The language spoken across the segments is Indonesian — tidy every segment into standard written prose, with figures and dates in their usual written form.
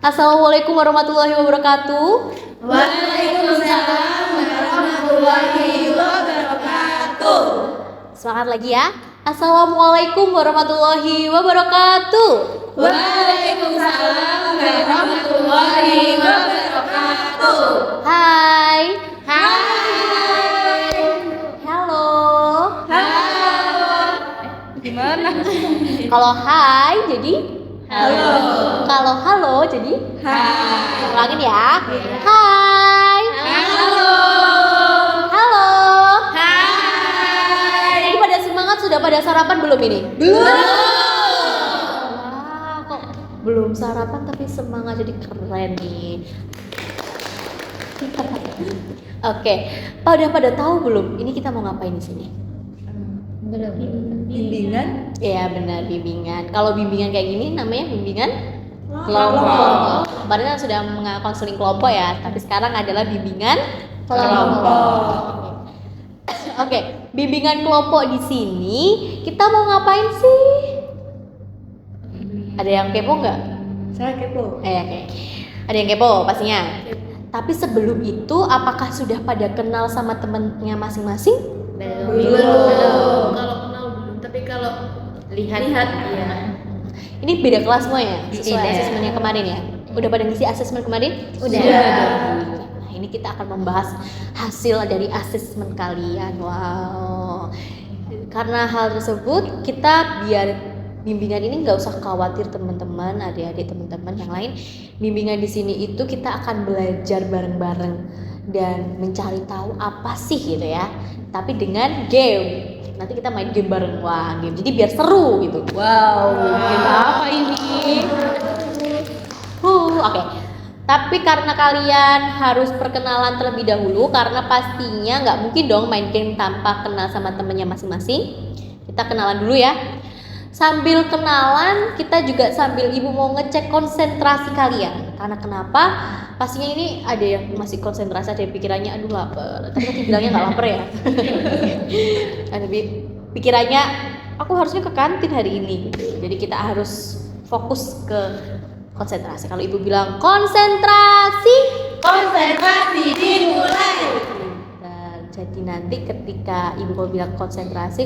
Assalamualaikum warahmatullahi wabarakatuh. Waalaikumsalam warahmatullahi wabarakatuh. Semangat lagi ya. Assalamualaikum warahmatullahi wabarakatuh. Waalaikumsalam warahmatullahi wabarakatuh. Hai. Hai. Halo. Halo. Gimana? Kalau hai jadi Halo. Kalau halo jadi Hai. ulangin ya. Hai. Halo. Halo. Hai. Ini pada semangat, sudah pada sarapan belum ini? Belum. Wah, kok belum sarapan tapi semangat, jadi keren nih. Oke, pada tahu belum? Ini kita mau ngapain di sini? Belum. Bimbingan? Iya benar, bimbingan. Kalau bimbingan kayak gini namanya bimbingan Kelompok. Kemarin kan sudah konseling kelompok ya, tapi sekarang adalah bimbingan Kelompok. Oke, bimbingan kelompok di sini kita mau ngapain sih? Ada yang kepo nggak? Saya kepo. Oke. Ada yang kepo pastinya. Tapi sebelum itu, apakah sudah pada kenal sama temennya masing-masing? Belum. Kalau kenal belum, tapi kalau Lihat iya. Ini beda kelas semua ya? Sesuai Tidak. asesmennya kemarin ya? Udah pada ngisi asesmen kemarin? Udah. Nah, ini kita akan membahas hasil dari asesmen kalian. Wow. Karena hal tersebut, kita biar bimbingan ini nggak usah khawatir teman-teman, adik-adik teman-teman yang lain. Bimbingan di sini itu kita akan belajar bareng-bareng dan mencari tahu apa sih gitu ya. Tapi dengan game. Nanti kita main game bareng, wah game. Jadi biar seru gitu. Wow, game apa ini? Oke. Tapi karena kalian harus perkenalan terlebih dahulu, karena pastinya nggak mungkin dong main game tanpa kenal sama temennya masing-masing. Kita kenalan dulu ya. Sambil kenalan, kita juga sambil ibu mau ngecek konsentrasi kalian. Karena kenapa? Pastinya ini ada yang masih konsentrasi, ada yang pikirannya aduh lapar. Tapi nanti bilangnya nggak lapar ya. Ada pikirannya aku harusnya ke kantin hari ini. Jadi kita harus fokus ke konsentrasi. Kalau ibu bilang konsentrasi, Konsentrasi dimulai. dan jadi nanti ketika ibu mau bilang konsentrasi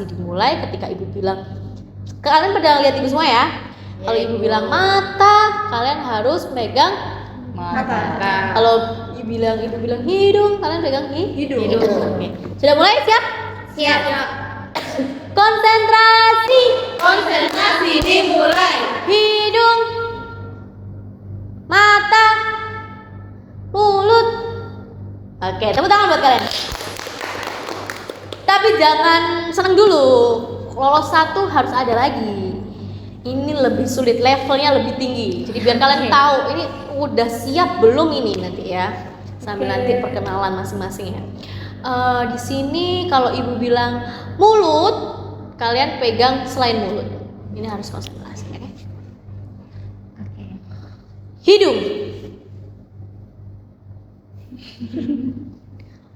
dimulai. Ketika ibu bilang, kalian pada lihat ibu semua ya. Kalau ibu bilang mata, kalian harus megang Mata. Kalau ibu bilang hidung, kalian pegang Hidung. Oke. Sudah mulai, siap? Siap. Konsentrasi. Konsentrasi dimulai. Hidung, mata, mulut. Oke, tepuk tangan buat kalian. Tapi jangan senang dulu. Lolos satu harus ada lagi. Ini lebih sulit, levelnya lebih tinggi. Jadi biar kalian tahu ini udah siap belum ini nanti ya. Sambil nanti perkenalan masing-masing ya. Di sini kalau ibu bilang mulut, kalian pegang selain mulut. Ini harus konsentrasi, oke? Hidung,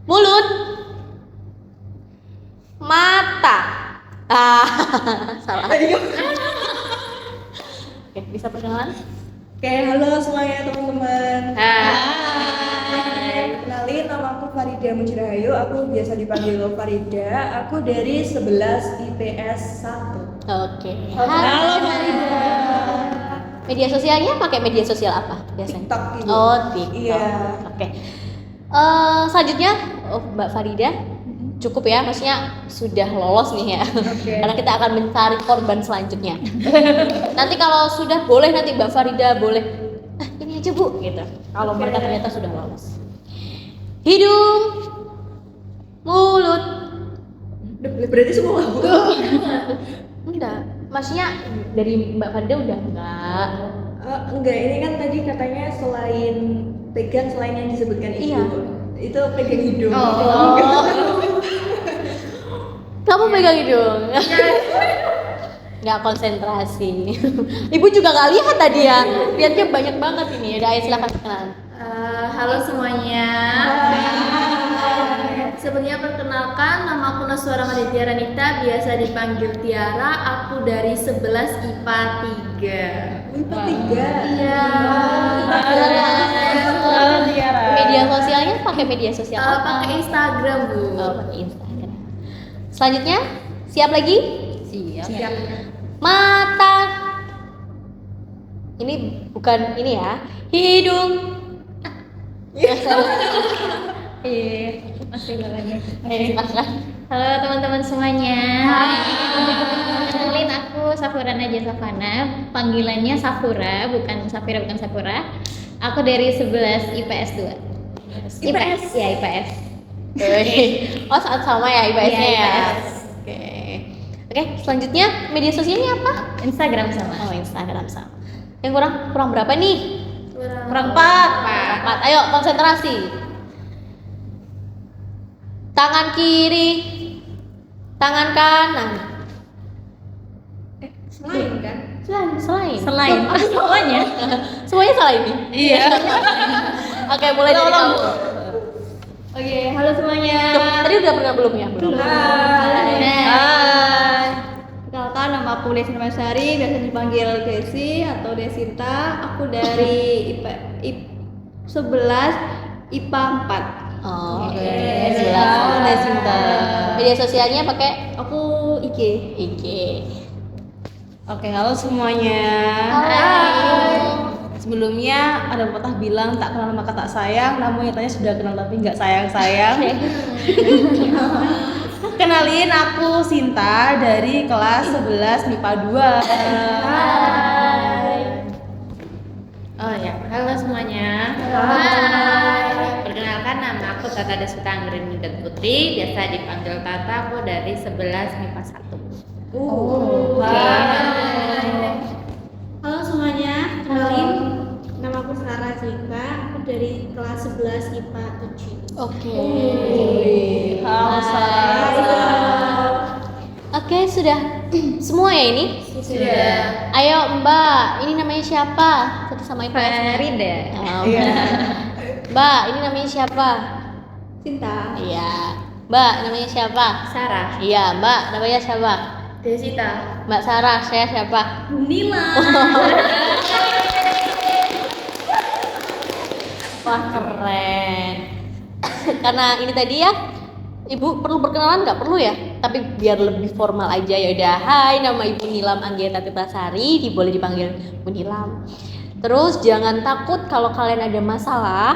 mulut, mata. Salah. Oke, bisa perkenalan? Oke, halo semuanya teman-teman. Hai. Kenalin, nama aku Farida Mujirahayu. Aku biasa dipanggil Farida. Aku dari 11 IPS 1. Oke. Halo Farida. Media sosialnya pakai media sosial apa biasanya? TikTok gitu. Oh, TikTok. Iya. Oke. Selanjutnya, Mbak Farida, cukup ya, maksudnya sudah lolos nih ya. Oke. Karena kita akan mencari korban selanjutnya. Nanti kalau sudah boleh, nanti Mbak Farida boleh. Ini aja Bu, gitu. Kalau mereka ternyata sudah lolos. Hidung, mulut. Berarti semua Bu. Enggak, maksudnya dari Mbak Farida udah enggak. Enggak, ini kan tadi katanya selain pegang selain yang disebutkan itu. Iya. Itu pegang hidung. Oh. Kamu pegang hidung. Nggak konsentrasi. Ibu juga nggak lihat tadi ya. Lihatnya banyak banget ini. Udah, ayo silakan kenalan. Halo semuanya. Sebelumnya perkenalkan, nama aku Naswara Maditya Ranita, biasa dipanggil Tiara. Aku dari 11 IPA 3. IPA 3. Iya. Media sosialnya pakai media sosial apa? Pakai Instagram, Bu. Oh, pakai Instagram. Selanjutnya, siap lagi? Siap. Mata. Ini bukan ini ya. Hidung. Masih lagi. Silakan. Halo teman-teman semuanya. Kenalin aku Safura Naja Savana. Panggilannya Safura, bukan Safira, bukan Safura. Aku dari 11 IPS 2. IPS? Ya, IPS. Oh, saat sama ya IPS-nya Iya, ya. IPS. Oke, selanjutnya media sosialnya apa? Instagram sama. Oh, Instagram sama. Yang kurang berapa nih? Kurang 4. Ayo konsentrasi. Tangan kiri, tangan kanan. Selain kan? Selain. Semuanya. Semuanya salah ini. Iya. Oke, mulai dari kamu. Oke, halo semuanya. Tadi udah pernah belum ya? Belum. Hai. Perkenalkan, nama aku Desi Sari, biasa dipanggil Desi atau Desinta. Aku dari 11 IPA 4. Oh, oke. Oke. Silakan Desinta. Media sosialnya pakai Aku IG. IG. Oke, halo semuanya. Sebelumnya ada pepatah bilang tak kenal maka tak sayang, namun nyatanya sudah kenal tapi nggak sayang-sayang. Kenalin, aku Sinta dari kelas 11 MIPA 2. Oh ya, halo semuanya. Perkenalkan, nama aku Tata Deswita Anggreni Mindat Putri, biasa dipanggil Tata. Aku dari 11 MIPA 1. Halo semuanya, kenalin, nama aku Sarah Cika. Aku dari kelas 11 IPA 7. Oke. Halo Sarah. Oke, sudah semua ya ini? Sudah. Ayo Mbak, ini namanya siapa? Satu sama IPS. Farida. Oh, Mbak, ini namanya siapa? Cinta. Iya. Mbak, namanya siapa? Sarah. Iya, Mbak, namanya siapa? Desita. Mbak Sarah, saya siapa? Nila. Wah, keren. Karena ini tadi ya, Ibu perlu perkenalan nggak perlu ya? Tapi biar lebih formal aja ya udah. Hai, nama Ibu Nilam Anggeta Tirtasari, boleh dipanggil Bu Nilam. Terus jangan takut kalau kalian ada masalah.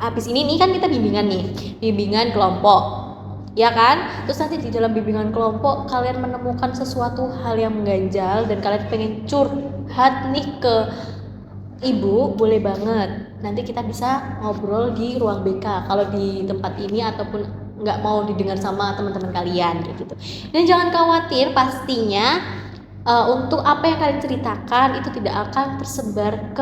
Abis ini nih kan kita bimbingan nih, bimbingan kelompok, ya kan? Terus nanti di dalam bimbingan kelompok kalian menemukan sesuatu hal yang mengganjal dan kalian pengen curhat nih ke Ibu, boleh banget. Nanti kita bisa ngobrol di ruang BK kalau di tempat ini ataupun nggak mau didengar sama teman-teman kalian kayak gitu. Dan jangan khawatir, pastinya untuk apa yang kalian ceritakan itu tidak akan tersebar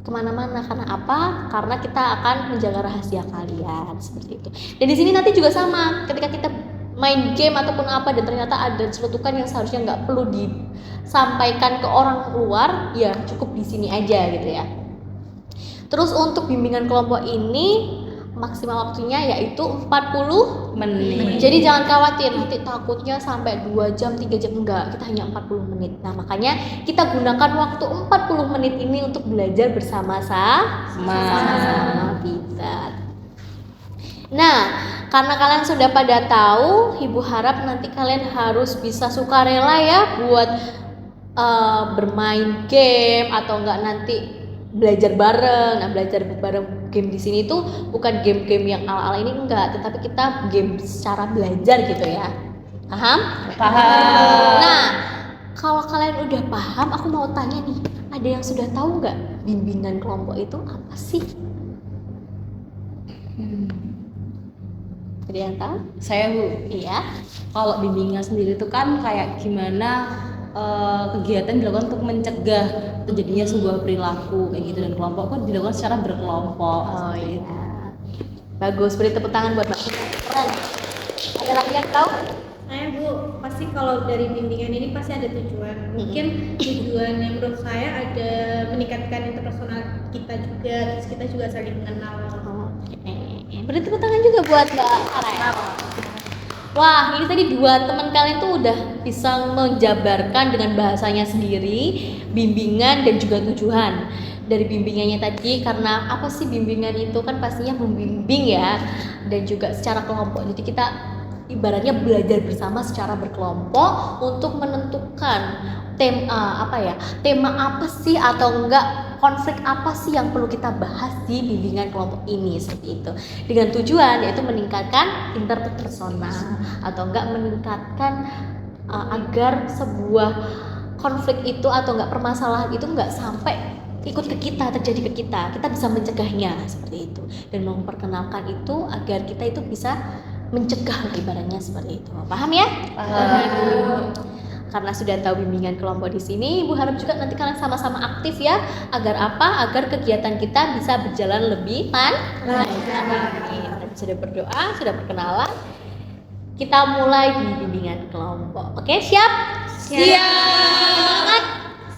kemana-mana. Karena apa? Karena kita akan menjaga rahasia kalian seperti itu. Dan di sini nanti juga sama, ketika kita main game ataupun apa dan ternyata ada celutukan yang seharusnya nggak perlu disampaikan ke orang luar, ya cukup di sini aja gitu ya. Terus untuk bimbingan kelompok ini maksimal waktunya yaitu 40 menit. Jadi jangan khawatir nanti takutnya sampai 2 jam, 3 jam, enggak, kita hanya 40 menit. Nah, makanya kita gunakan waktu 40 menit ini untuk belajar bersama-sama kita. Nah, karena kalian sudah pada tahu, Ibu harap nanti kalian harus bisa sukarela ya buat bermain game atau enggak nanti belajar bareng. Nah, belajar bareng game di sini tuh bukan game-game yang ala-ala ini enggak, tetapi kita game secara belajar gitu ya. Paham? Paham. Nah, kalau kalian udah paham, aku mau tanya nih, ada yang sudah tahu nggak bimbingan kelompok itu apa sih? Ada yang tahu? Saya Bu, Iya. kalau bimbingan sendiri itu kan kayak gimana kegiatan dilakukan untuk mencegah terjadinya sebuah perilaku kayak gitu, dan kelompok kan dilakukan secara berkelompok. Oh seperti iya. itu. Bagus, beri tepuk tangan buat Mbak Sita. Keren. Ada lagi yang tahu? Saya Bu, pasti kalau dari bimbingan ini pasti ada tujuan. Mungkin tujuan yang menurut saya ada meningkatkan interpersonal kita juga, terus kita juga saling mengenal. Beri tepuk tangan juga buat Mbak Farel. Wah, ini tadi dua teman kalian tuh udah bisa menjabarkan dengan bahasanya sendiri bimbingan dan juga tujuan. Dari bimbingannya tadi, karena apa sih bimbingan itu kan pastinya membimbing ya, dan juga secara kelompok. Jadi kita ibaratnya belajar bersama secara berkelompok untuk menentukan tema apa sih atau enggak konflik apa sih yang perlu kita bahas di bimbingan kelompok ini, seperti itu, dengan tujuan yaitu meningkatkan interpersonal atau enggak meningkatkan agar sebuah konflik itu atau enggak permasalahan itu enggak sampai ikut ke kita, terjadi ke kita bisa mencegahnya seperti itu, dan memperkenalkan itu agar kita itu bisa mencegah ibaratnya seperti itu. Paham ya? Paham. Karena sudah tahu bimbingan kelompok di sini, Ibu harap juga nanti kalian sama-sama aktif ya. Agar apa? Agar kegiatan kita bisa berjalan lebih lancar. Sudah berdoa, sudah perkenalan. Kita mulai di bimbingan kelompok. Oke, siap? Siap.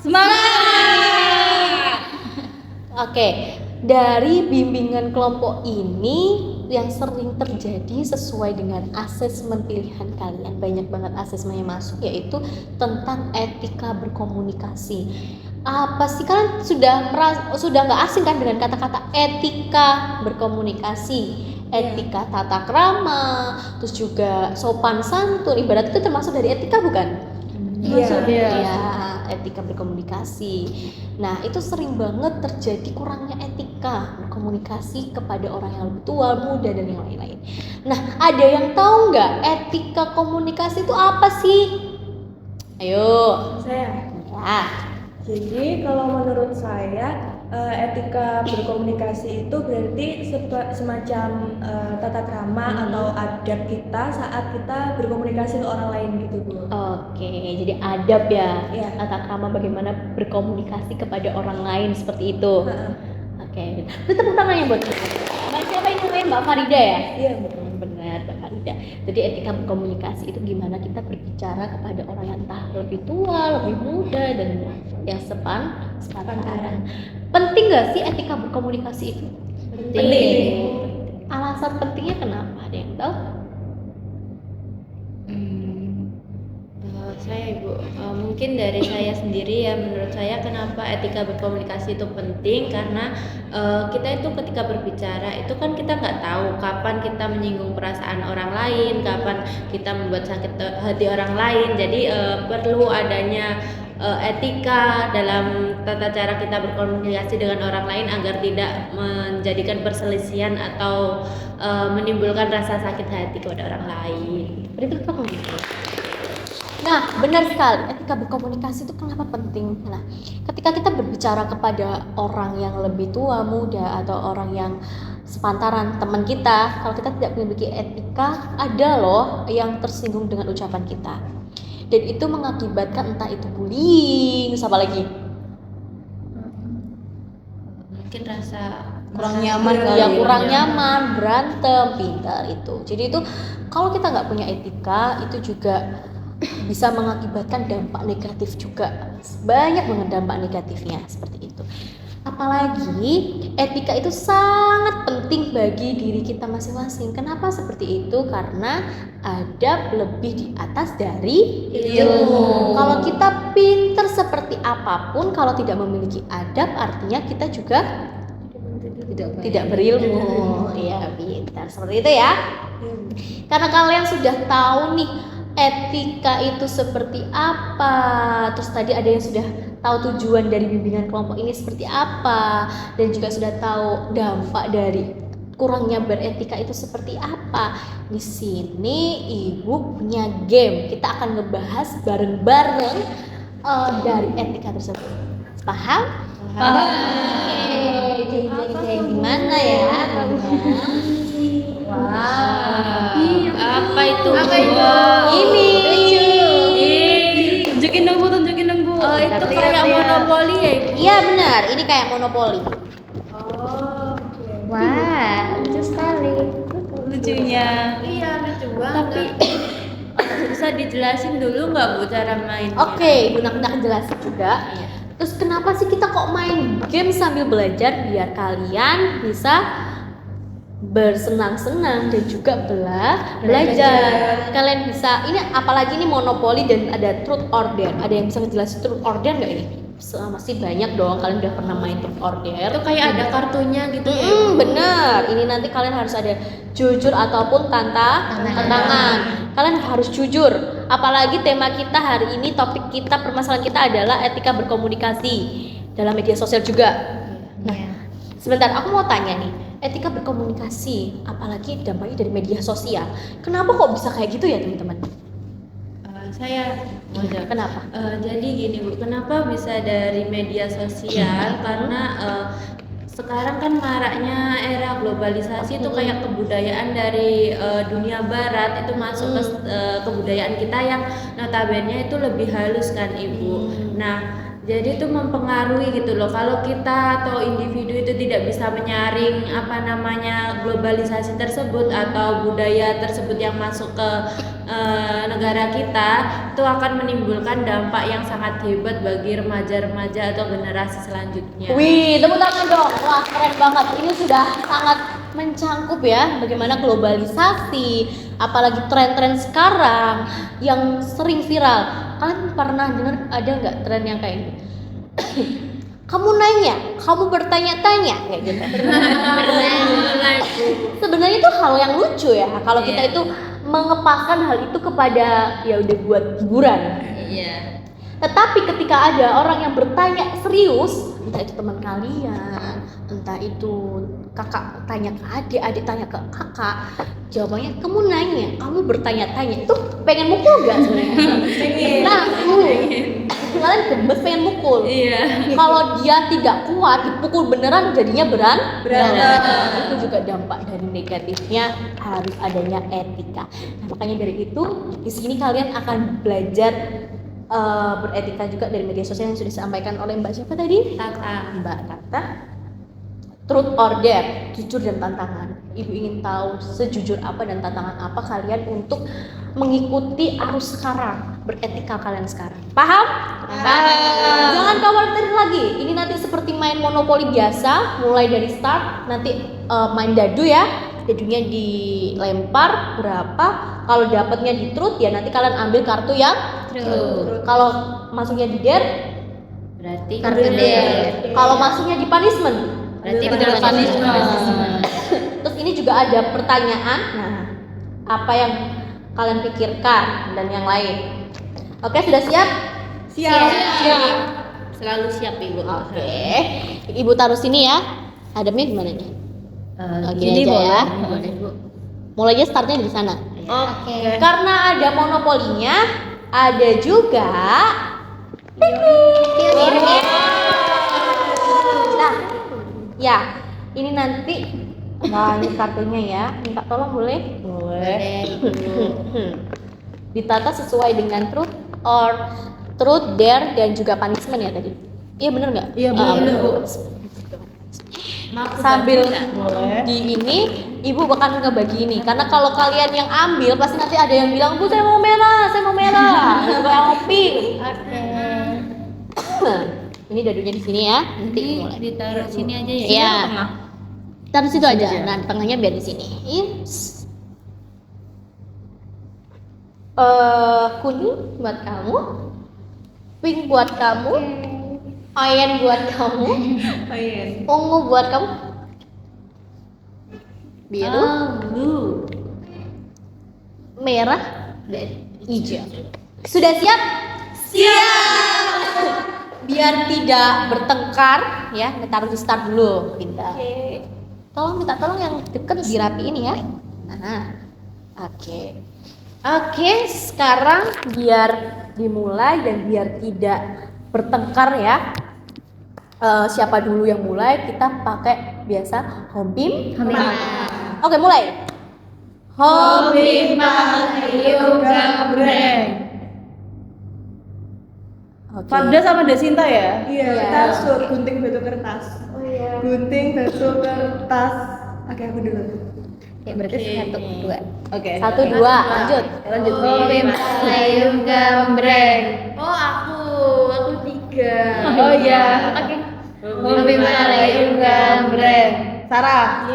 Semangat. Oke, dari bimbingan kelompok ini yang sering terjadi sesuai dengan asesmen pilihan kalian, banyak banget asesmen yang masuk, yaitu tentang etika berkomunikasi. Apa sih, kalian sudah nggak asing kan dengan kata-kata etika berkomunikasi, etika tata krama, terus juga sopan santun, ibarat itu termasuk dari etika bukan? Iya. Ya, etika berkomunikasi. Nah, itu sering banget terjadi kurangnya etika berkomunikasi kepada orang yang lebih tua, muda, dan yang lain-lain. Nah, ada yang tahu nggak etika komunikasi itu apa sih? Ayo. Saya. Ya. Jadi kalau menurut saya etika berkomunikasi itu berarti semacam tata krama atau adab kita saat kita berkomunikasi ke orang lain gitu, Bu. Oke, jadi adab ya. Iya. Tata krama bagaimana berkomunikasi kepada orang lain seperti itu. Oke. Itu tepuk tangannya buat siapa ini namanya Mbak Farida ya? Iya, betul. Benar, Mbak Farida. Jadi etika berkomunikasi itu gimana kita berbicara kepada orang yang entah lebih tua, lebih muda, dan yang sepantaran. Penting nggak sih etika berkomunikasi itu? Penting. Alasan pentingnya kenapa? Ada yang tahu? Saya Ibu, mungkin dari saya sendiri ya, menurut saya kenapa etika berkomunikasi itu penting, karena kita itu ketika berbicara itu kan kita nggak tahu kapan kita menyinggung perasaan orang lain, kapan kita membuat sakit hati orang lain. Jadi perlu adanya etika dalam tata cara kita berkomunikasi dengan orang lain agar tidak menjadikan perselisihan atau menimbulkan rasa sakit hati kepada orang lain. Betul. Nah, benar sekali, etika berkomunikasi itu kenapa penting. Nah, ketika kita berbicara kepada orang yang lebih tua, muda, atau orang yang sepantaran teman kita, kalau kita tidak memiliki etika, ada loh yang tersinggung dengan ucapan kita, dan itu mengakibatkan entah itu bullying, apa lagi? Mungkin rasa kurang nyaman Ya, kurang nyaman, berantem, pintar itu. Jadi itu kalau kita nggak punya etika, itu juga bisa mengakibatkan dampak negatif juga. Banyak banget dampak negatifnya seperti itu. Apalagi etika itu sangat penting bagi diri kita masing-masing. Kenapa seperti itu? Karena adab lebih di atas dari ilmu. Kalau kita pintar seperti apapun, kalau tidak memiliki adab, artinya kita juga tidak berilmu. Ya, pintar seperti itu ya. Karena kalian sudah tahu nih etika itu seperti apa, terus tadi ada yang sudah tahu tujuan dari bimbingan kelompok ini seperti apa, dan juga sudah tahu dampak dari kurangnya beretika itu seperti apa. Di sini Ibu punya game, kita akan ngebahas bareng-bareng dari etika tersebut. Paham? Jadi kayak gimana ya? Apa itu? Ini. Tunjukin dong Bu. Oh, itu kayak monopoli ya? Iya benar, ini kayak monopoli. Wah, lucu sekali. Lucunya. Iya, lucu banget. Tapi bisa dijelasin dulu nggak Bu cara mainnya? Oke, Ibu akan jelasin juga. Terus kenapa sih kita kok main game sambil belajar, biar kalian bisa bersenang-senang dan juga belajar. Kalian bisa, ini apalagi ini monopoli dan ada truth or dare. Ada yang bisa ngejelasin truth or dare nggak ini? Masih banyak dong, kalian udah pernah main truth or dare. Itu kayak ada kartunya gitu ya. Bener, ini nanti kalian harus ada jujur ataupun tantangan. Kalian harus jujur. Apalagi tema kita hari ini, topik kita, permasalahan kita adalah etika berkomunikasi dalam media sosial juga. Sebentar, aku mau tanya nih, etika berkomunikasi, apalagi dampaknya dari media sosial. Kenapa kok bisa kayak gitu ya teman-teman? Saya mau jawab. Kenapa? Jadi gini Bu, kenapa bisa dari media sosial? Karena sekarang kan maraknya era globalisasi itu kayak kebudayaan dari dunia barat itu masuk ke kebudayaan kita yang notabene itu lebih halus kan Ibu. Nah, jadi itu mempengaruhi gitu loh. Kalau kita atau individu itu tidak bisa menyaring globalisasi tersebut atau budaya tersebut yang masuk ke negara kita, itu akan menimbulkan dampak yang sangat hebat bagi remaja-remaja atau generasi selanjutnya. Wih, tepuk tangan dong. Wah, keren banget. Ini sudah sangat mencangkup ya bagaimana globalisasi, apalagi tren-tren sekarang yang sering viral. Kalian pernah dengar ada nggak tren yang kayak ini? Kamu nanya, kamu bertanya-tanya kayak gitu. Sebenarnya itu hal yang lucu ya kalau kita itu mengepaskan hal itu kepada ya udah buat hiburan. Iya. Tetapi ketika ada orang yang bertanya serius, entah itu teman kalian, entah itu kakak tanya ke adik, adik tanya ke kakak, jawabannya kamu nanya, kamu bertanya-tanya, itu pengen mukul gak sebenarnya? Nah, kalian gemes pengen mukul. Iya. Kalau dia tidak kuat, dipukul beneran jadinya berantem. Itu juga dampak dari negatifnya harus adanya etika. Nah, makanya dari itu di sini kalian akan belajar beretika juga dari media sosial yang sudah disampaikan oleh Mbak siapa tadi? Mbak Tata. Truth or dare, jujur dan tantangan. Ibu ingin tahu sejujur apa dan tantangan apa kalian untuk mengikuti arus sekarang, beretika kalian sekarang. Paham? Jangan khawatir lagi. Ini nanti seperti main monopoli biasa, mulai dari start, nanti main dadu ya. Dadunya dilempar berapa, kalau dapatnya di truth ya nanti kalian ambil kartu yang truth. Kalau masuknya di dare Berarti Kartu dare. kalau masuknya di punishment Berarti betul betul punishment. Terus ini juga ada pertanyaan. Nah, apa yang kalian pikirkan dan yang lain. Oke, sudah siap? siap. Selalu siap Ibu. Oke. Ibu taruh sini ya. Ademnya gimana nih? Gini aja ya. Boleh Bu. Mulainya startnya dari sana. Oke. Karena ada monopolinya, ada juga Nah, ya, ini nanti ini kartunya ya. Minta tolong boleh? Boleh. Ditata sesuai dengan truth, dare dan juga punishment ya tadi. Iya bener nggak? Iya, bener, Bu. Sambil di ini ibu bakal ngebagi ini karena kalau kalian yang ambil pasti nanti ada yang bilang bu saya mau merah kayak pink. Ini dadunya di sini ya, nanti mulai Ditaruh sini aja ya. ya taruh situ aja. Nah tengahnya biar di sini. Kuning buat kamu, pink buat kamu, oranye buat kamu, ungu buat kamu, biru, Blue. merah, dan hijau. Sudah siap? Siap. Biar tidak bertengkar ya, kita taruh di start dulu. Minta tolong yang deket dirapiin ya. Nah, oke, sekarang biar dimulai dan biar tidak bertengkar ya. Siapa dulu yang mulai? Kita pakai biasa Hobim. Oke, mulai. Hobim Farda sama Desinta ya? Iya, kita suruh gunting batu kertas. Gunting batu kertas. Oke, aku dulu. Oke, berarti 1, 2. Oke. 1, 2, lanjut. Hobi Malayung Gambreng. Oh aku 3. Oh iya. Hobi Malayung Gambreng. Sarah.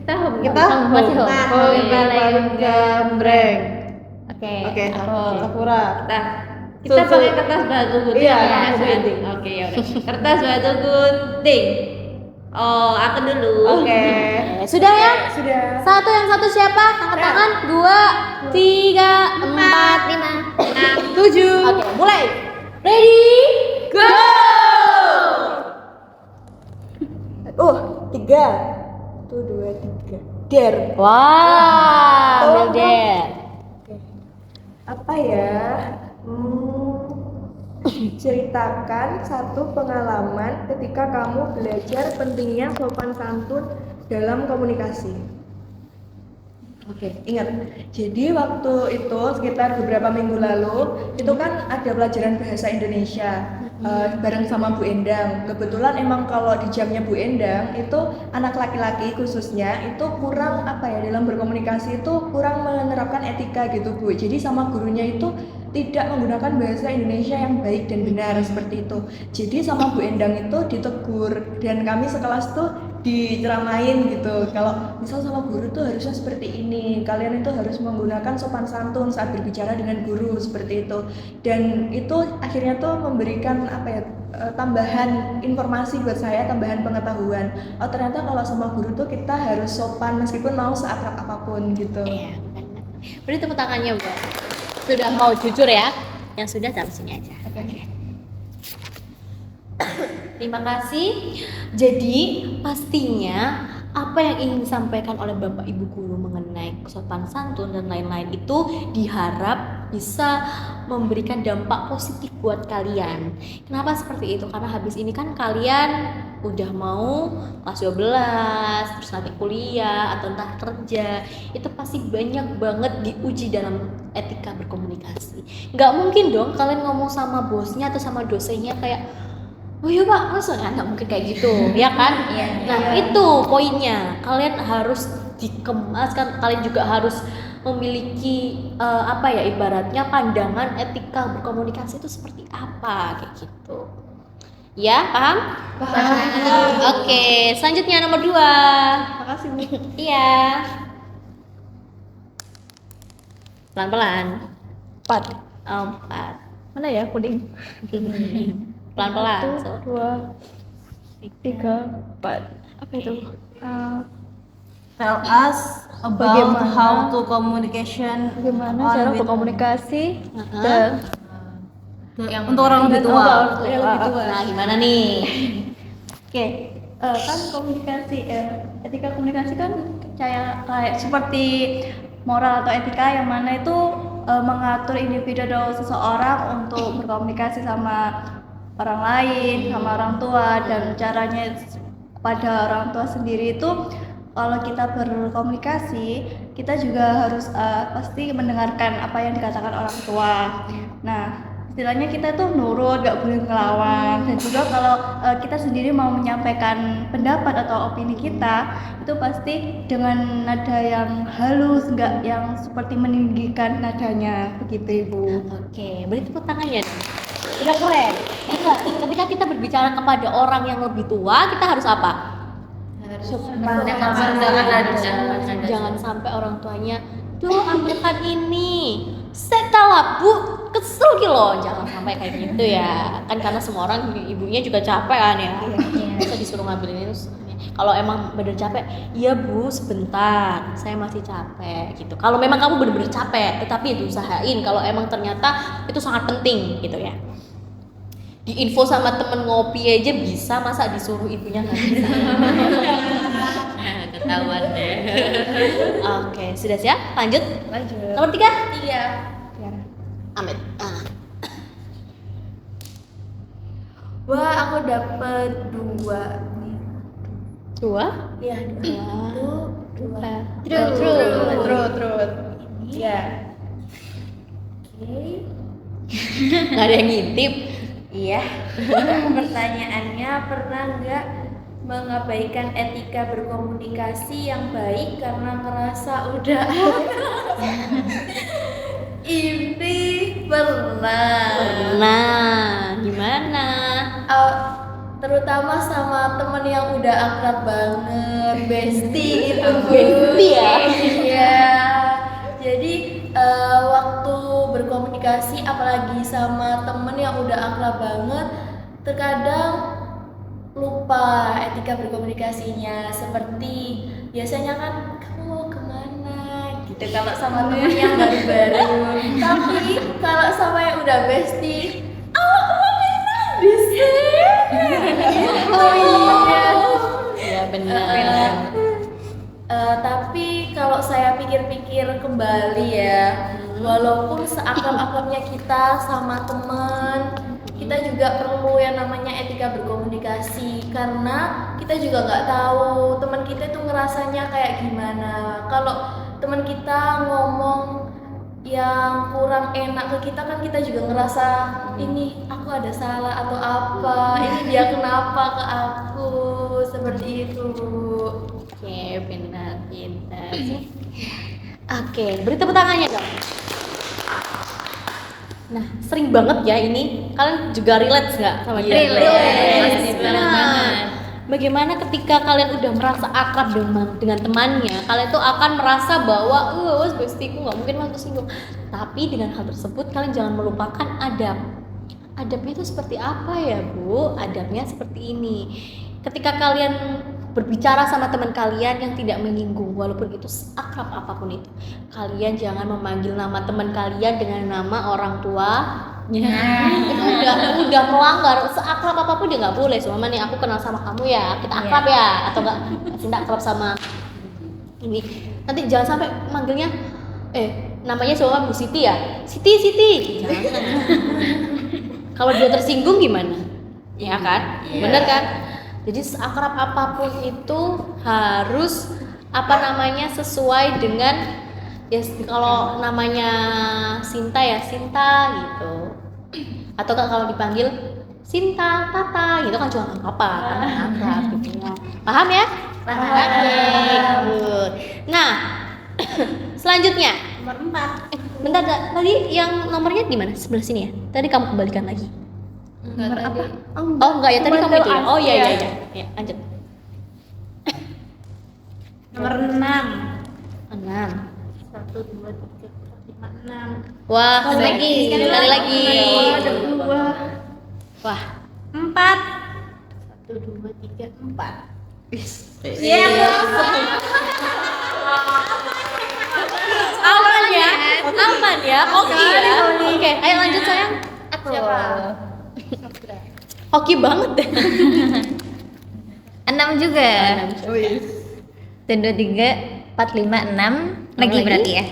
Kita home. Kita masih home. Home paling gambreng. Oke. Oke, aku. Sakura. Kita pakai kertas batu gunting. Iya, apa batu kan? gunting. Oke, ya udah. Kertas batu gunting. Oh, aku dulu. Oke. Sudah ya? Sudah. Satu yang satu siapa? Angkat tangan. 2, 3, 4, 5. 7. Oke, mulai. Ready? Go! 3. 1, 2, 3. Dare. Wah, ambil deh. Apa ya? Ceritakan satu pengalaman ketika kamu belajar pentingnya sopan santun dalam komunikasi. Oke, ingat. Jadi waktu itu sekitar beberapa minggu lalu itu kan ada pelajaran bahasa Indonesia bareng sama Bu Endang. Kebetulan emang kalau di jamnya Bu Endang itu anak laki-laki khususnya itu kurang dalam berkomunikasi itu kurang menerapkan etika gitu Bu. Jadi sama gurunya itu tidak menggunakan bahasa Indonesia yang baik dan benar seperti itu. Jadi sama Bu Endang itu ditegur dan kami sekelas tuh diceramain gitu. Kalau misal sama guru tuh harusnya seperti ini. Kalian itu harus menggunakan sopan santun saat berbicara dengan guru seperti itu. Dan itu akhirnya tuh memberikan tambahan informasi buat saya, tambahan pengetahuan. Oh ternyata kalau sama guru tuh kita harus sopan meskipun mau seakrab apapun gitu. Iya, benar. Beri tepuk tangannya, Mbak. Sudah mau jujur ya? Yang sudah taruh sini aja. Oke. Terima kasih. Jadi pastinya apa yang ingin disampaikan oleh Bapak Ibu guru mengenai sopan santun dan lain-lain itu diharap bisa memberikan dampak positif buat kalian. Kenapa seperti itu? Karena habis ini kan kalian udah mau kelas 12, terus nanti kuliah atau entah kerja, itu pasti banyak banget diuji dalam etika berkomunikasi. Nggak mungkin dong kalian ngomong sama bosnya atau sama dosennya kayak, oh iya Pak, maksudnya nggak mungkin kayak gitu, ya kan? Nah itu poinnya, kalian harus dikemas kan, kalian juga harus memiliki ibaratnya pandangan etika berkomunikasi itu seperti apa kayak gitu. Ya, paham? Paham. Oke, selanjutnya nomor 2. Makasih Bu. Iya. Pelan-pelan. 4. 4. Mana ya puding? Pelan-pelan. 1, 2, 3, 4. Apa itu? Tell us about Bagaimana- how to communication Bagaimana on cara with- berkomunikasi untuk orang lebih tua. yang lebih tua. Nah, gimana nih? Oke, kan komunikasi, etika komunikasi kan kayak seperti moral atau etika yang mana itu mengatur individu atau seseorang untuk berkomunikasi sama orang lain, sama orang tua, dan caranya pada orang tua sendiri itu kalau kita berkomunikasi kita juga harus pasti mendengarkan apa yang dikatakan orang tua. Nah, istilahnya kita tuh nurut, gak boleh ngelawan. Dan juga kalau kita sendiri mau menyampaikan pendapat atau opini kita, itu pasti dengan nada yang halus, nggak yang seperti meninggikan nadanya, begitu Ibu. Oke, beri tepuk tangannya dong. Udah keren. Ingat, ketika kita berbicara kepada orang yang lebih tua, kita harus apa? Jangan sampai orang tuanya, "Duh, ambilkan ini." Setalah Bu, kesel gitu loh. Jangan sampai kayak gitu ya. Kan karena semua orang ibunya juga capek kan ya. Bisa disuruh ngambilin itu. Kalau emang bener capek, iya Bu, sebentar, saya masih capek gitu. Kalau memang kamu bener-bener capek, tetapi diusahain. Kalau emang ternyata itu sangat penting gitu ya. Diinfo sama temen ngopi aja bisa, masa disuruh ibunya nggak bisa? Ketahuan deh. Oke, sudah siap? Lanjut. Nomor 3? 3. Amit. Wah, aku dapet 2. 2? Iya, 2. Terus. Iya. Oke. Nggak ada yang ngintip. Iya. Pertanyaannya, pernah nggak mengabaikan etika berkomunikasi yang baik karena ngerasa udah ini pernah. Nah, gimana? Terutama sama temen yang udah akrab banget, bestie itu Bestie ya? Iya. Jadi waktu berkomunikasi apalagi sama temen yang udah akrab banget, terkadang lupa etika berkomunikasinya. Seperti biasanya kan kamu mau kemana gitu kalau sama temen yang baru-baru. Tapi kalau sama yang udah bestie, aku mau di sini. Oh iya. Ya benar. Tapi kalau saya pikir-pikir kembali ya, walaupun seakrab-akrabnya kita sama teman, kita juga perlu yang namanya etika berkomunikasi, karena kita juga nggak tahu teman kita itu ngerasanya kayak gimana. Kalau teman kita ngomong yang kurang enak ke kita kan kita juga ngerasa ini aku ada salah atau apa, ini dia kenapa ke aku, seperti itu. Oke, benar, pintar sih. Oke, beri tepuk tangannya dong. Nah, sering banget ya ini. Kalian juga relate nggak sama dia? Relate banget. Bagaimana ketika kalian udah merasa akrab dengan temannya, kalian tuh akan merasa bahwa bestiku nggak mungkin masuk tersinggung. Tapi dengan hal tersebut kalian jangan melupakan adab. Adabnya itu seperti apa ya, Bu? Adabnya seperti ini. Ketika kalian berbicara sama teman kalian yang tidak menyinggung, walaupun itu akrab apapun itu, kalian jangan memanggil nama teman kalian dengan nama orang tua. Itu udah melanggar. Seakrab apapun dia nggak boleh. Soalnya nih aku kenal sama kamu ya, kita akrab ya, atau enggak cinta akrab sama ini. Nanti jangan sampai manggilnya namanya soalnya Bu Siti ya, Siti. Jangan. Kalau dia tersinggung gimana? Ya kan? Bener kan? Jadi seakrab apapun itu harus sesuai dengan ya, kalau namanya Sinta ya Sinta gitu. Atau kalau dipanggil Sinta, Tata gitu kan juga nggak apa-apa karena akrab gitu ya. Paham ya? Paham. Good. Nah, selanjutnya Nomor 4. bentar tadi yang nomornya di mana? Sebelah sini ya. Tadi kamu kembalikan lagi. Enggak tadi. Oh enggak ya, tadi kamu itu ya? Oh iya. Ya, lanjut. Nomor 6. 6. 1 2 3 4 5 6. Wah, sekali lagi. Ada 2. Wah, 4. 1 2 3 4. iya. Aman ya. Oke ya. Oke, ayo lanjut sayang. Siapa? Hoki banget deh. 6 juga. 1 2 3 4 5 6 lagi Lagi? berarti ya.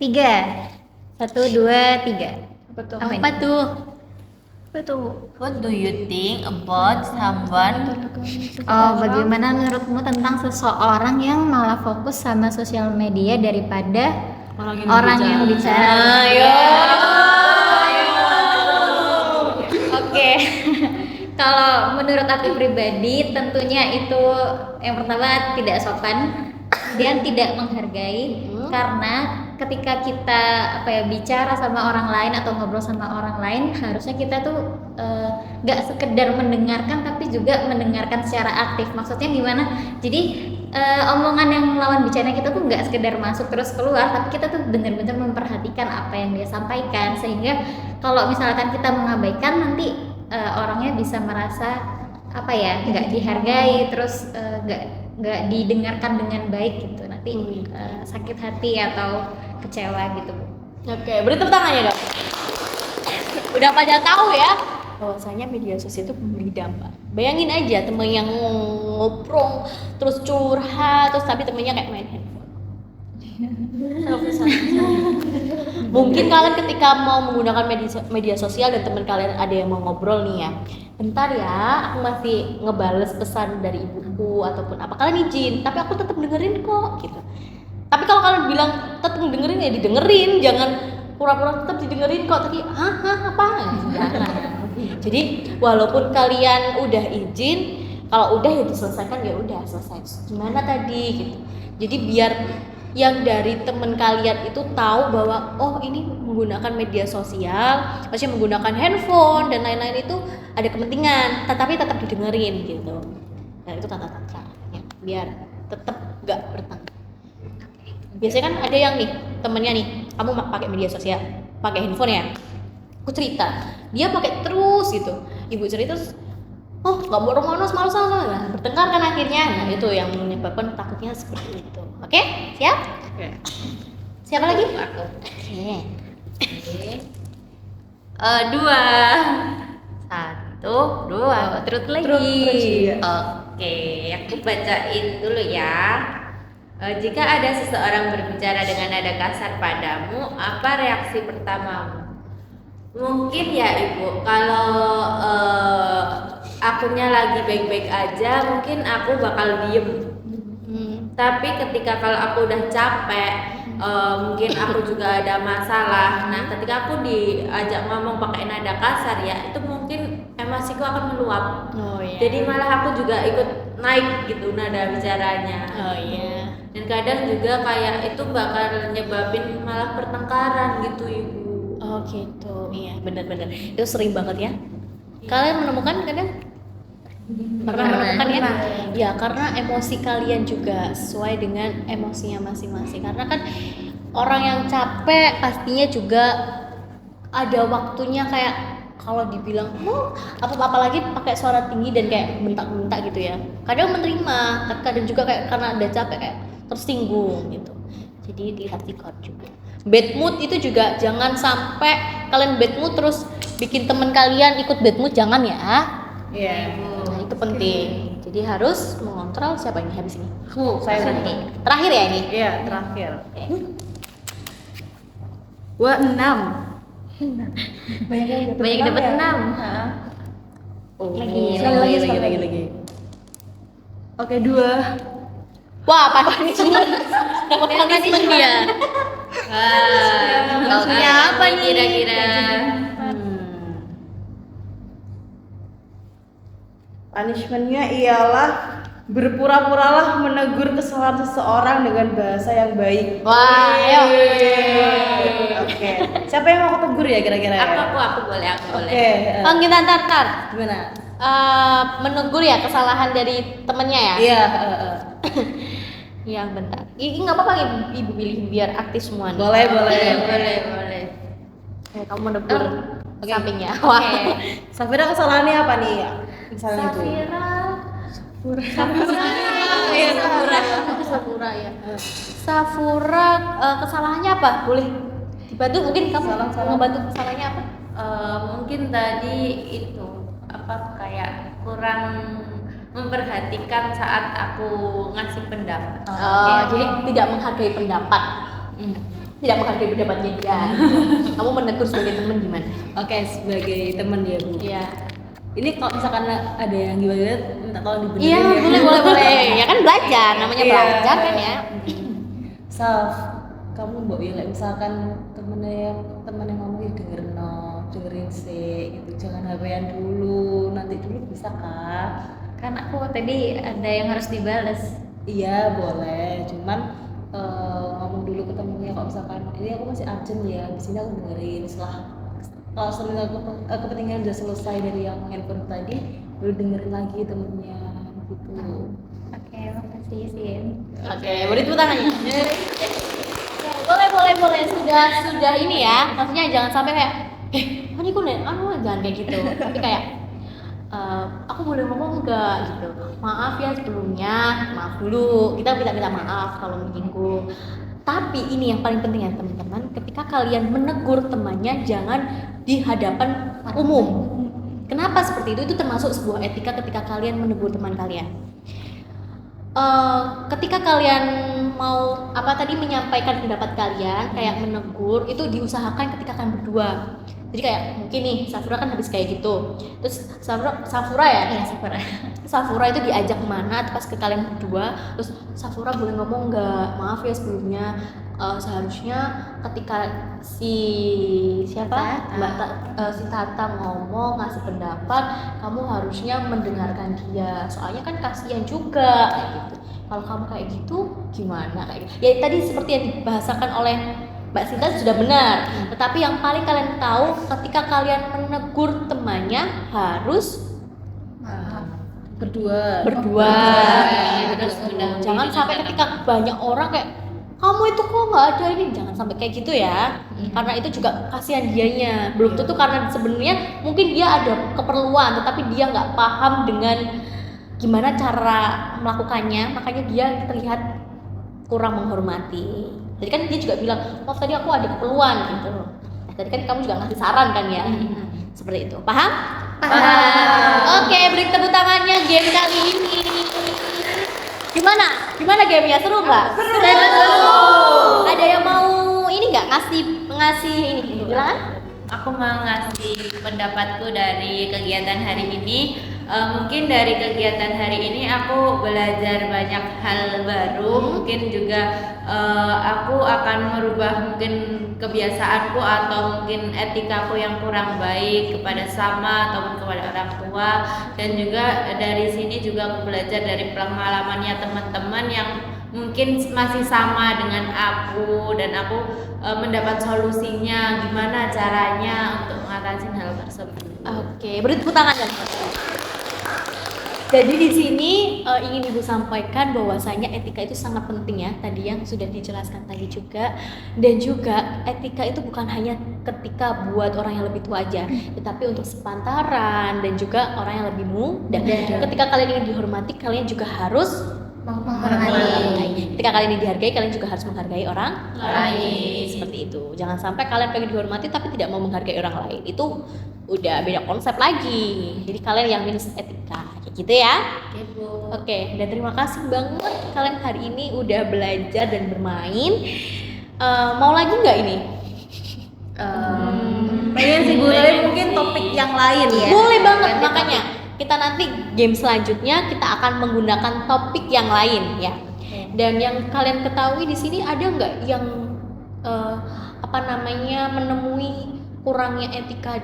3 1 2 3. Betul. Apa tuh? Betul. What do you think about someone? Oh, bagaimana menurutmu tentang seseorang yang malah fokus sama sosial media daripada orang yang bicara? Ayo. Oke. Kalau menurut aku pribadi tentunya itu yang pertama tidak sopan dan tidak menghargai, karena ketika kita bicara sama orang lain atau ngobrol sama orang lain, harusnya kita tuh nggak sekedar mendengarkan tapi juga mendengarkan secara aktif. Maksudnya gimana? Jadi omongan yang lawan bicara kita tuh nggak sekedar masuk terus keluar, tapi kita tuh benar-benar memperhatikan apa yang dia sampaikan, sehingga kalau misalkan kita mengabaikan, nanti orangnya bisa merasa nggak dihargai, terus nggak didengarkan dengan baik gitu, nanti sakit hati atau kecewa gitu. Oke, beri tepuk tangannya dong. Udah pada tahu ya bahwasanya media sosial itu memberi dampak. Bayangin aja temen yang ngobrol terus curhat, terus tapi temennya kayak main handphone. Mungkin kalian ketika mau menggunakan media sosial dan teman kalian ada yang mau ngobrol nih ya, bentar ya, aku masih ngebales pesan dari ibuku ataupun apa, kalian izin, tapi aku tetap dengerin kok gitu. Tapi kalau kalian bilang tetap dengerin ya didengerin, jangan pura-pura tetap didengerin kok tapi apa jangan. Jadi walaupun kalian udah izin, kalau udah ya diselesaikan, ya udah selesai. Gimana tadi gitu. Jadi biar yang dari temen kalian itu tahu bahwa oh ini menggunakan media sosial, maksudnya menggunakan handphone dan lain-lain itu ada kepentingan, tetapi tetap didengerin gitu. Nah itu tata cara ya, biar tetap gak bertengkar. Biasanya kan ada yang nih temennya nih, kamu pakai media sosial, pakai handphone ya, aku cerita, dia pakai terus gitu, ibu cerita terus, oh nggak mau romanos malu sama, nah, bertengkar kan akhirnya. Nah itu yang menyebabkan takutnya seperti itu. Oke, siap? Siapa lagi? Aku. Oke. Dua, satu, dua. Terus lagi. Terus, iya. Oke, aku bacain dulu ya. Jika ada seseorang berbicara dengan nada kasar padamu, apa reaksi pertamamu? Mungkin ya Ibu, kalau akunya lagi baik-baik aja, mungkin aku bakal diem. Tapi ketika kalau aku udah capek, mungkin aku juga ada masalah. Nah, ketika aku diajak ngomong pakai nada kasar ya, itu mungkin emosiku akan meluap. Oh iya. Jadi malah aku juga ikut naik gitu nada bicaranya. Oh iya. Dan kadang juga kayak itu bakal nyebabin malah pertengkaran gitu Ibu. Oh gitu, iya benar-benar. Itu sering banget ya. Kalian menemukan kadang? Pernah menemukan ya? Ya karena emosi kalian juga sesuai dengan emosinya masing-masing. Karena kan orang yang capek pastinya juga ada waktunya kayak kalau dibilang, apalagi pakai suara tinggi dan kayak bentak-bentak gitu ya. Kadang menerima, kadang juga kayak karena udah capek kayak tersinggung gitu. Jadi dilihat sikap juga. Bad mood itu juga jangan sampai kalian bad mood terus bikin teman kalian ikut bad mood, jangan ya. Iya. Nah itu penting. Jadi harus mengontrol siapa ini habis ini. Saya Berarti. Terakhir ya ini. Iya, terakhir. Oke. 26. Banyak yang Banyak dapat ya? 6. Oh, Lagi. lagi. Oke, 2. Wah, punishment. Dapat punishment dia. Maksudnya apa nih kira-kira? Punishmentnya ialah berpura-puralah menegur kesalahan seseorang dengan bahasa yang baik. Wah, ayo. Oke. Siapa yang mau aku tegur ya kira-kira? Aku boleh, aku boleh. Oke. Oh, kita ntar. Gimana? Menegur ya kesalahan dari temennya ya? Iya. Iya, bentar. Ini nggak apa-apa ibu pilih biar aktif semua. nih. Boleh. Boleh. Kamu menegur Oke. sampingnya. Wah. Safira kesalahannya apa nih? Misalnya itu. Safura ya. Safura kesalahannya apa? Boleh dibantu mungkin kamu Salah. ngebantu kesalahannya apa? Mungkin tadi itu apa kayak kurang memperhatikan saat aku ngasih pendapat. Jadi tidak menghargai pendapat. Tidak menghargai pendapatnya dia. Kamu menegur sebagai teman gimana? Oke, sebagai teman ya, Bu. Iya. Ini kalau misalkan ada yang gimana minta tolong dibenerin Iya, ya. boleh. Ya kan belajar, namanya Iya. belajar kan ya. Saf, kamu mbok ya misalkan temen yang ngomong ya dengerin sih gitu. Jangan HP-an dulu, nanti dulu bisa kah? Kan aku tadi ada yang harus dibales. Iya, boleh. Cuman ngomong dulu ke temennya kalau misalkan ini aku masih urgent ya, di sini aku dengerin kalau sebenarnya kepentingan udah selesai dari yang handphone tadi, baru dengerin lagi temennya gitu. Oke, makasih Sin. Oke, beri tepuk tangannya. Boleh. Sudah ini ya. Maksudnya jangan sampai kayak, ini kok jangan kayak gitu. Tapi kayak, aku boleh ngomong enggak gitu. Maaf ya sebelumnya, maaf dulu. Kita minta maaf kalau menyinggung. Tapi ini yang paling penting ya teman-teman, ketika kalian menegur temannya jangan di hadapan umum. Kenapa seperti itu? Itu termasuk sebuah etika ketika kalian menegur teman kalian. Ketika kalian mau menyampaikan pendapat kalian kayak menegur itu diusahakan ketika kalian berdua. Jadi kayak mungkin nih Safura kan habis kayak gitu, terus Safura ya? Iya, Safura. Safura itu diajak kemana pas ke kalian berdua, terus Safura boleh ngomong nggak, maaf ya sebelumnya, seharusnya ketika si Tata ngomong ngasih pendapat, kamu harusnya mendengarkan dia, soalnya kan kasihan juga kayak gitu. Kalau kamu kayak gitu gimana kayak gitu. Ya tadi seperti yang dibahasakan oleh Mbak Sinta sudah benar, tetapi yang paling kalian tahu ketika kalian menegur temannya harus berdua. Terus jangan sampai ketika banyak orang kayak kamu itu kok nggak ada ini, jangan sampai kayak gitu ya. Karena itu juga kasihan dianya. Belum tentu karena sebenarnya mungkin dia ada keperluan, tetapi dia nggak paham dengan gimana cara melakukannya, makanya dia terlihat kurang menghormati. Jadi kan dia juga bilang, maaf tadi aku ada keperluan gitu. Tadi kan kamu juga ngasih saran kan ya. Seperti itu. Paham? Oke, beri tepuk tangannya game kali ini. Gimana gamenya, seru nggak? Seru. Ada yang mau ini nggak ngasih ini? Bilang? Aku mau ngasih pendapatku dari kegiatan hari ini. Mungkin dari kegiatan hari ini aku belajar banyak hal baru. Mungkin juga aku akan merubah mungkin kebiasaanku atau mungkin etikaku yang kurang baik kepada sama ataupun kepada orang tua. Dan juga dari sini juga aku belajar dari pengalamannya teman-teman yang mungkin masih sama dengan aku, dan aku mendapat solusinya gimana caranya untuk mengatasi hal tersebut. Oke, beri tepuk tangan kan. Jadi di sini ingin Ibu sampaikan bahwasanya etika itu sangat penting ya, tadi yang sudah dijelaskan tadi juga. Dan juga etika itu bukan hanya ketika buat orang yang lebih tua aja, tetapi untuk sepantaran dan juga orang yang lebih muda. Ketika kalian ingin dihormati, kalian juga harus menghargai. Ketika kalian dihargai, kalian juga harus menghargai orang lain. Seperti itu. Jangan sampai kalian pengen dihormati tapi tidak mau menghargai orang lain. Itu udah beda konsep lagi. Jadi kalian yang minus etika, kayak gitu ya. Oke, dan terima kasih banget kalian hari ini udah belajar dan bermain. Mau lagi nggak ini? Pengen sih Bu, tapi mungkin topik yang lain ya. Boleh banget, makanya kita nanti game selanjutnya kita akan menggunakan topik yang lain ya. Dan yang kalian ketahui di sini ada nggak yang menemui kurangnya etika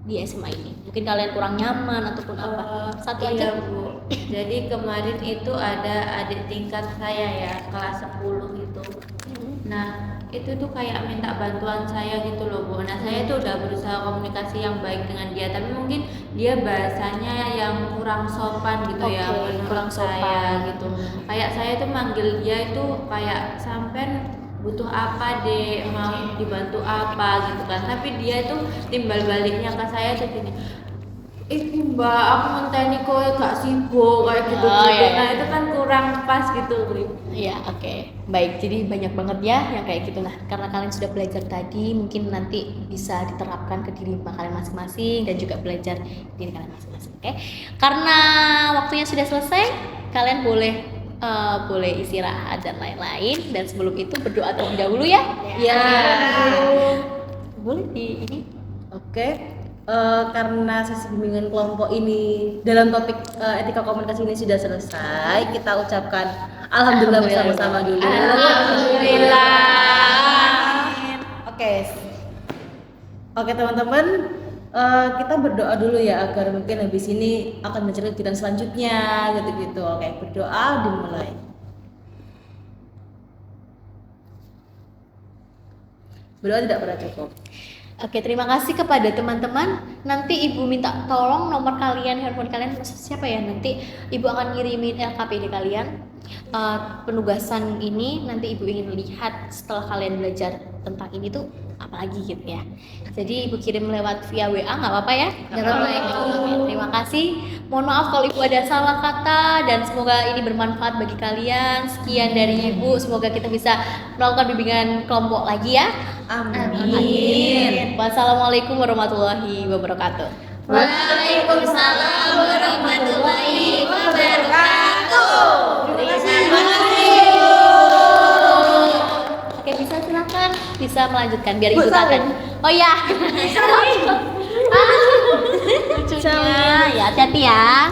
di SMA ini? Mungkin kalian kurang nyaman ataupun apa? Satu aja. Bu. Jadi kemarin itu ada adik tingkat saya ya, kelas 10 gitu. Nah, itu tuh kayak minta bantuan saya gitu loh Bu. Nah, saya tuh udah berusaha komunikasi yang baik dengan dia, tapi mungkin dia bahasanya yang kurang sopan gitu ya, menurut kurang saya sopan gitu. Kayak saya tuh manggil dia itu kayak sampean butuh apa deh, mau dibantu apa gitu kan. Tapi dia tuh timbal baliknya ke saya tuh gini, Mbak, aku ngenteni kowe gak sibuk kayak gitu. Iya. Nah, itu kan kurang pas gitu, Bu. Iya, oke. Baik, jadi banyak banget ya yang kayak gitu. Nah, karena kalian sudah belajar tadi, mungkin nanti bisa diterapkan ke diri kalian masing-masing dan juga belajar diri kalian masing-masing, oke? Karena waktunya sudah selesai, kalian boleh istirahat dan lain-lain. Dan sebelum itu berdoa terlebih dahulu ya. Ya. Boleh di ini. Oke. Karena sesi bimbingan kelompok ini dalam topik etika komunikasi ini sudah selesai, kita ucapkan alhamdulillah bersama-sama dulu. Alhamdulillah. Oke teman-teman, kita berdoa dulu ya agar mungkin habis ini akan mencari kegiatan selanjutnya gitu-gitu. Oke, berdoa dimulai. Berdoa tidak pernah cukup. Oke, terima kasih kepada teman-teman. Nanti Ibu minta tolong nomor kalian, handphone kalian, siapa ya? Nanti Ibu akan ngirimin LKPD kalian. Penugasan ini nanti Ibu ingin lihat setelah kalian belajar tentang ini tuh apalagi gitu ya. Jadi Ibu kirim lewat via WA, nggak apa-apa ya? Nggak apa-apa. Terima kasih. Mohon maaf kalau Ibu ada salah kata, dan semoga ini bermanfaat bagi kalian. Sekian dari Ibu, semoga kita bisa melakukan bimbingan kelompok lagi ya. Amin. Wassalamualaikum warahmatullahi wabarakatuh. Waalaikumsalam warahmatullahi wabarakatuh. Terima kasih. Oke, silakan bisa melanjutkan biar Ibu katakan. Oh ya. Lucunya. Ya, hati-hati ya.